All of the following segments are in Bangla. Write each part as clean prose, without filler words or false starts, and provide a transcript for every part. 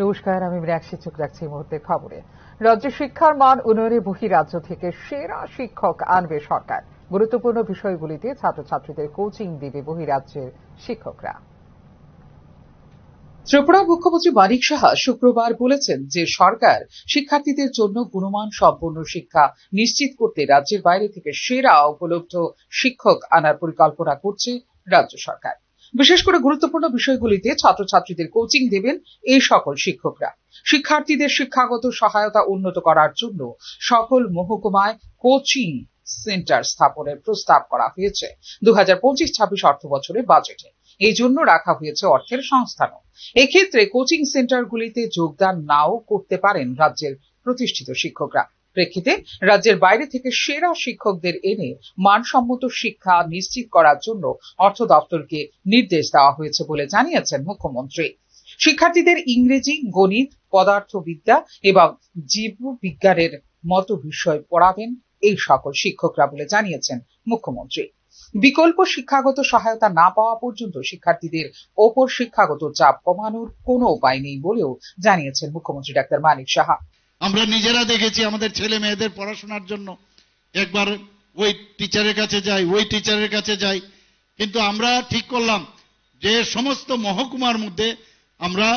নমস্কার, আমি মীনাক্ষী চোখ রাখছি এই মুহূর্তের খবরে। রাজ্যে শিক্ষার মান উন্নয়নে বহিরাজ্য থেকে সেরা শিক্ষক আনবে সরকার। গুরুত্বপূর্ণ বিষয়গুলিতে ছাত্রছাত্রীদের কোচিং দেবে বহিরাজ্যের শিক্ষকরা। ত্রিপুরা মুখ্যমন্ত্রী মানিক সাহা শুক্রবার বলেছেন যে সরকার শিক্ষার্থীদের জন্য গুণমান সম্পন্ন শিক্ষা নিশ্চিত করতে রাজ্যের বাইরে থেকে সেরা উপলব্ধ শিক্ষক আনার পরিকল্পনা করছে রাজ্য সরকার। বিশেষ করে গুরুত্বপূর্ণ বিষয়গুলিতে ছাত্রছাত্রীদের কোচিং দেবেন এই সকল শিক্ষকরা। শিক্ষার্থীদের শিক্ষাগত সহায়তা উন্নত করার জন্য সকল মহকুমায় কোচিং সেন্টার স্থাপনের প্রস্তাব করা হয়েছে 2025-26 অর্থবছরের বাজেটে। এই জন্য রাখা হয়েছে অর্থের সংস্থানও। এক্ষেত্রে কোচিং সেন্টারগুলিতে যোগদান নাও করতে পারেন রাজ্যের প্রতিষ্ঠিত শিক্ষকরা। প্রেক্ষিতে রাজ্যের বাইরে থেকে সেরা শিক্ষকদের এনে মানসম্মত শিক্ষা নিশ্চিত করার জন্য অর্থ দপ্তরকে নির্দেশ দেওয়া হয়েছে বলে জানিয়েছেন মুখ্যমন্ত্রী। শিক্ষার্থীদের ইংরেজি, গণিত, পদার্থবিদ্যা এবং জীববিজ্ঞানের মতো বিষয় পড়াবেন এই সকল শিক্ষকরা বলে জানিয়েছেন মুখ্যমন্ত্রী। বিকল্প শিক্ষাগত সহায়তা না পাওয়া পর্যন্ত শিক্ষার্থীদের ওপর শিক্ষাগত চাপ কমানোর কোনো উপায় নেই বলেও জানিয়েছেন মুখ্যমন্ত্রী ডাক্তার মানিক সাহা। আমরা নিজেরা দেখেছি আমাদের ছেলে মেয়েদের পড়াশোনার জন্য একবার ওই টিচারের কাছে যাই, কিন্তু আমরা ঠিক করলাম যে সমস্ত মহকুমার মধ্যে আমরা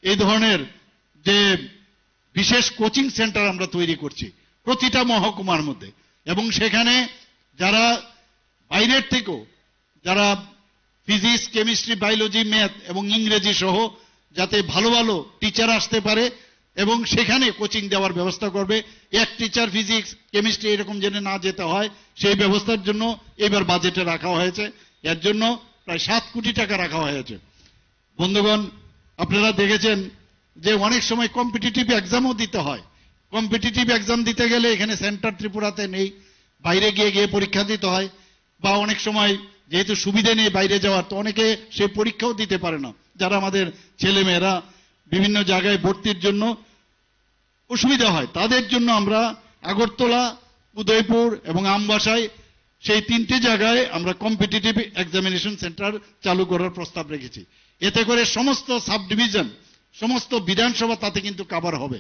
এই ধরনের যে বিশেষ কোচিং সেন্টার আমরা তৈরি করছি প্রতিটা মহকুমার মধ্যে, এবং সেখানে যারা বাইরের থেকেও যারা ফিজিক্স, কেমিস্ট্রি, বায়োলজি, ম্যাথ এবং ইংরেজি সহ যাতে ভালো ভালো টিচার আসতে পারে এবং সেখানে কোচিং দেওয়ার ব্যবস্থা করবে। এক টিচার ফিজিক্স, কেমিস্ট্রি এরকম যেন না যেতে হয় সেই ব্যবস্থার জন্য এবার বাজেটে রাখা হয়েছে। এর জন্য প্রায় 7 কোটি টাকা রাখা হয়েছে। বন্ধুগণ, আপনারা দেখেছেন যে অনেক সময় কম্পিটিটিভ এক্সামও দিতে হয়। কম্পিটিটিভ এক্সাম দিতে গেলে এখানে সেন্টার ত্রিপুরাতে নেই, বাইরে গিয়ে পরীক্ষা দিতে হয়, বা অনেক সময় যেহেতু সুবিধা নেই বাইরে যাওয়ার, তো অনেকে সেই পরীক্ষাও দিতে পারে না। যারা আমাদের ছেলে মেয়েরা বিভিন্ন জায়গায় ভর্তির জন্য অসুবিধা হয়, তাদের জন্য আমরা আগরতলা, উদয়পুর এবং আমবাসায় সেই 3টে জায়গায় আমরা কম্পিটিটিভ এক্সামিনেশন সেন্টার চালু করার প্রস্তাব রেখেছি। এতে করে সমস্ত সাব ডিভিশন, সমস্ত বিধানসভা তাতে কিন্তু কভার হবে।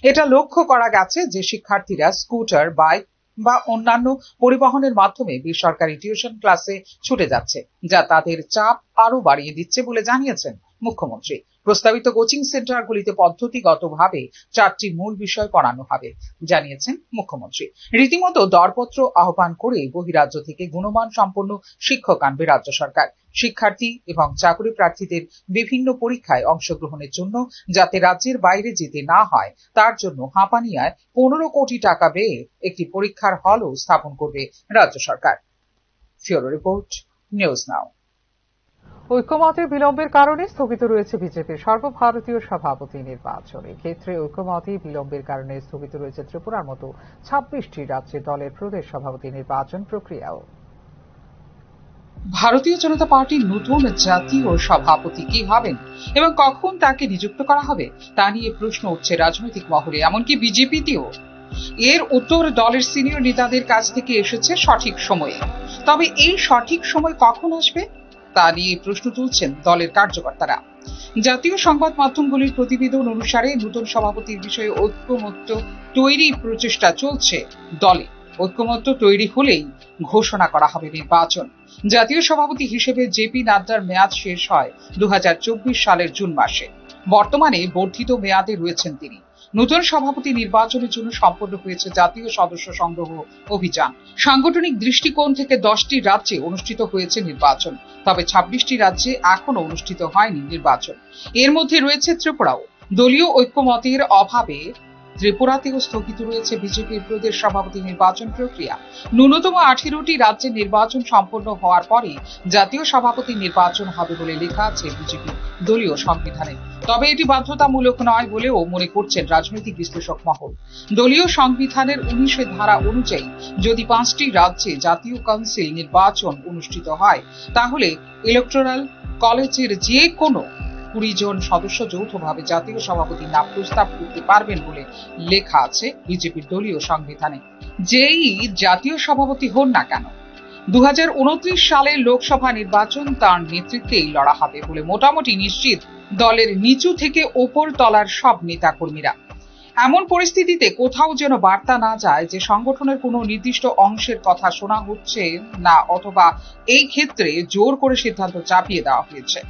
এটা লক্ষ্য করা গেছে যে শিক্ষার্থীরা স্কুটার, বাইক বা অন্যান্য পরিবহনের মাধ্যমে বেসরকারি টিউশন ক্লাসে ছুটে যাচ্ছে, যা তাদের চাপ আরো বাড়িয়ে দিচ্ছে বলে জানিয়েছেন মুখ্যমন্ত্রী। প্রস্তাবিত কোচিং সেন্টারগুলিতে পদ্ধতিগতভাবে 4টি মূল বিষয় পড়ানো হবে জানিয়েছেন মুখ্যমন্ত্রী। রীতিমতো দরপত্র আহ্বান করে বহিরাজ্য থেকে গুণমান সম্পন্ন শিক্ষক আনবে রাজ্য সরকার। শিক্ষার্থী এবং চাকরি প্রার্থীদের বিভিন্ন পরীক্ষায় অংশগ্রহণের জন্য যাতে রাজ্যের বাইরে যেতে না হয় তার জন্য হাঁপানিয়ায় 15 কোটি টাকা ব্যয়ে একটি পরীক্ষার হলও স্থাপন করবে রাজ্য সরকার। ফিওরো রিপোর্ট, নিউজ নাও। ঐক্যমতের বিলম্বের কারণে স্থগিত রয়েছে বিজেপির সর্বভারতীয় সভাপতি নির্বাচন। এক্ষেত্রে ঐক্যমতে বিলম্বের কারণে স্থগিত রয়েছে ত্রিপুরার মতো 26টি রাজ্যে দলের প্রদেশ সভাপতি নির্বাচন প্রক্রিয়াও। ভারতীয় জনতা পার্টির নতুন জাতীয় সভাপতি কি হবেন এবং কখন তাকে নিযুক্ত করা হবে তা নিয়ে প্রশ্ন উঠছে রাজনৈতিক মহলে, এমনকি বিজেপিতেও। এর উত্তর দলের সিনিয়র নেতাদের কাছ থেকে এসেছে সঠিক সময়ে। তবে এই সঠিক সময় কখন আসবে তা নিয়ে প্রশ্ন তুলছেন দলের কার্যকর্তারা। জাতীয় সংবাদ মাধ্যমগুলির প্রতিবেদন অনুসারে নতুন সভাপতির বিষয়ে ঐক্যমত্য তৈরির প্রচেষ্টা চলছে দলে। ঐক্যমত্য তৈরি হলেই ঘোষণা করা হবে নির্বাচন। জাতীয় সভাপতি হিসেবে জেপি নাড্ডার মেয়াদ শেষ হয় 2024 সালের জুন মাসে। বর্তমানে বর্ধিত মেয়াদে রয়েছেন তিনি। নতুন সভাপতি নির্বাচনের জন্য সম্পন্ন হয়েছে জাতীয় সদস্য সংগ্রহ অভিযান। সাংগঠনিক দৃষ্টিকোণ থেকে 10টি রাজ্যে অনুষ্ঠিত হয়েছে নির্বাচন, তবে 26টি রাজ্যে এখনো অনুষ্ঠিত হয়নি নির্বাচন। এর মধ্যে রয়েছে ত্রিপুরাও। দলীয় ঐক্যমতের অভাবে ত্রিপুরাতেও স্থগিত রয়েছে বিজেপির প্রদেশ সভাপতি নির্বাচন প্রক্রিয়া। ন্যূনতম 18টি রাজ্যে নির্বাচন সম্পন্ন হওয়ার পরে জাতীয় সভাপতি নির্বাচন হবে বলে লেখা আছে বিজেপির দলীয় সংবিধানে। তবে এটি বাধ্যতামূলক নয় বলেও মনে করছেন রাজনৈতিক বিশ্লেষক মহল। দলীয় সংবিধানের 19 ধারা অনুযায়ী যদি 5টি রাজ্যে জাতীয় কাউন্সিল নির্বাচন অনুষ্ঠিত হয়, তাহলে ইলেকটোরাল কলেজের যে কোনো 20 জন সদস্য যৌথভাবে জাতীয় সভাপতির নাম প্রস্তাব করতে পারবেন বলে লেখা আছে বিজেপির দলীয় সংবিধানে। যেই জাতীয় সভাপতি হন না কেন, 2029 সালের লোকসভা নির্বাচন তার নেতৃত্বেই লড়া হবে বলে মোটামুটি নিশ্চিত দলের নিচু থেকে ওপর তলার সব নেতাকর্মীরা। এমন পরিস্থিতিতে কোথাও যেন বার্তা না যায় যে সংগঠনের কোনো নির্দিষ্ট অংশের কথা শোনা হচ্ছে না, অথবা এই ক্ষেত্রে জোর করে সিদ্ধান্ত চাপিয়ে দেওয়া হয়েছে।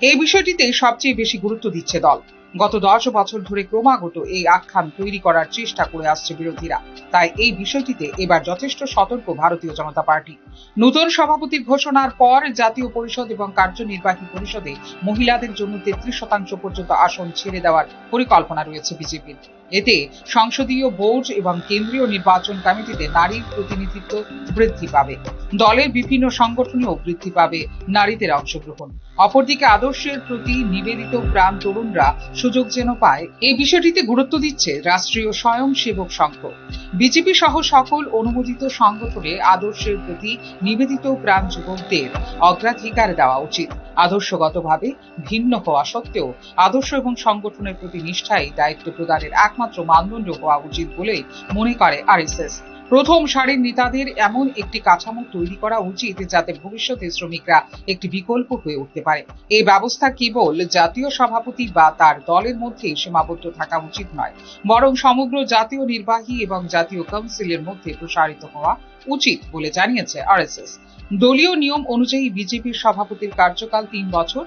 এই বিষয়টিতে সবচেয়ে বেশি গুরুত্ব দিচ্ছে দল। গত 10 বছর ধরে ক্রমাগত এই আখ্যান তৈরি করার চেষ্টা করে আসছে বিরোধীরা। তাই এই বিষয়টিতে এবার যথেষ্ট সতর্ক ভারতীয় জনতা পার্টি। নতুন সভাপতির ঘোষণার পর জাতীয় পরিষদ এবং কার্যনির্বাহী পরিষদে মহিলাদের জন্য 33% পর্যন্ত আসন ছেড়ে দেওয়ার পরিকল্পনা রয়েছে বিজেপির। এতে সংসদীয় বোর্ড এবং কেন্দ্রীয় নির্বাচন কমিটিতে নারীর প্রতিনিধিত্ব বৃদ্ধি পাবে। দলের বিভিন্ন সংগঠনেও বৃদ্ধি পাবে নারীদের অংশগ্রহণ। অপরদিকে আদর্শের প্রতি নিবেদিত প্রাণ তরুণরা সুযোগ যেন পায়, এই বিষয়টিতে গুরুত্ব দিচ্ছে রাষ্ট্রীয় স্বয়ংসেবক সংঘ। বিজেপি সহ সকল অনুমোদিত সংগঠনে আদর্শের প্রতি নিবেদিত প্রাণ যুবকদের অগ্রাধিকার দেওয়া উচিত। আদর্শগতভাবে ভিন্ন হওয়া সত্ত্বেও আদর্শ এবং সংগঠনের প্রতি নিষ্ঠাই দায়িত্ব প্রদানের একমাত্র মানদণ্ড হওয়া উচিত বলেই মনে করে আরএসএস। প্রথম সারির নেতাদের এমন একটি কাঠামো তৈরি করা উচিত যাতে ভবিষ্যতে শ্রমিকরা একটি বিকল্প হয়ে উঠতে পারে। এই ব্যবস্থা কেবল জাতীয় সভাপতি বা তার দলের মধ্যেই সীমাবদ্ধ থাকা উচিত নয়, বরং সমগ্র জাতীয় নির্বাহী এবং জাতীয় কাউন্সিলের মধ্যে প্রসারিত হওয়া উচিত বলে জানিয়েছে আরএসএস। দলীয় নিয়ম অনুযায়ী বিজেপির সভাপতির কার্যকাল 3 বছর।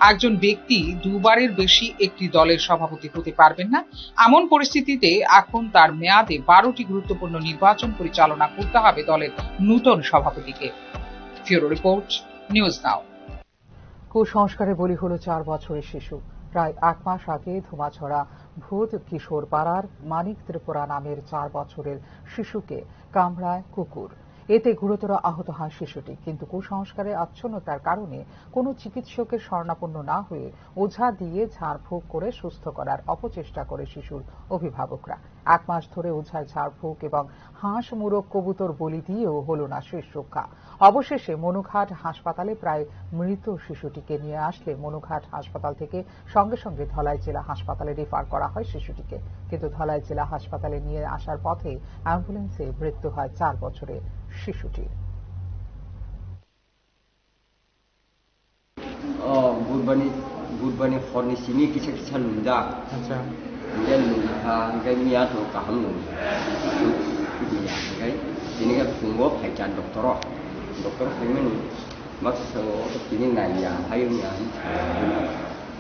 একজন ব্যক্তি দুবারের বেশি একটি দলের সভাপতি হতে পারবেন না। এমন পরিস্থিতিতে এখন তার মেয়াদে 12টি গুরুত্বপূর্ণ নির্বাচন পরিচালনা করতে হবে দলের নূতন সভাপতিকে। ফিউরো রিপোর্ট, নিউজ নাও। কুসংস্কারে বলি হলো 4 বছরের শিশু। প্রায় 1 মাস আগে ধুমাছড়া ভূত কিশোর পাড়ার মানিক ত্রিপুরা নামের 4 বছরের শিশুকে কামড়ায় কুকুর। এতে গুরুতর আহত হয় শিশুটি। কিন্তু কুসংস্কারে আচ্ছন্নতার কারণে কোনো চিকিৎসকের শরণাপন্ন না হয়ে ওঝা দিয়ে ঝাড়ফুঁক করে সুস্থ করার অপচেষ্টা করে শিশুর অভিভাবকরা। 1 মাস ধরে ওঝায় ঝাড়ফুঁক এবং হাঁস মুরগ কবুতর বলি দিয়েও হলো না শেষ রক্ষা। অবশেষে মনুঘাট হাসপাতালে প্রায় মৃত শিশুটিকে নিয়ে আসলে মনুঘাট হাসপাতাল থেকে সঙ্গে সঙ্গে ধলাই জেলা হাসপাতালে রেফার করা হয় শিশুটিকে। কিন্তু ধলাই জেলা হাসপাতালে নিয়ে আসার পথে অ্যাম্বুলেন্সে মৃত্যু হয় 4 বছরের শিশুটির। बुधबारनि हरनि सिनि किसा लुंदा बे लुंहा ओमफ्राय मियाथ' गाहाम नं बिदिया ओमफ्राय दिनै फुङाव फायजान डक्टर फैमानि माखासेयाव दिनै नाया हायोनिया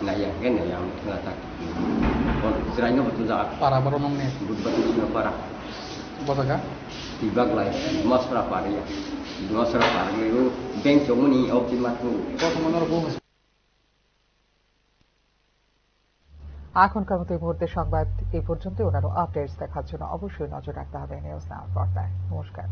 नाया ओमफ्राय नाया थाङा था जिरायनो बुजा para baru nongnya बुधबार सिनो para bataga Dibaglay, masra paria. Masra paria itu bank jomuni optimat tu. এখনকার মতো এই মুহূর্তে সংবাদ এই পর্যন্ত। অন্যান্য আপডেটস দেখার জন্য অবশ্যই নজর রাখতে হবে নিউজ নাও পর্দায়। নমস্কার।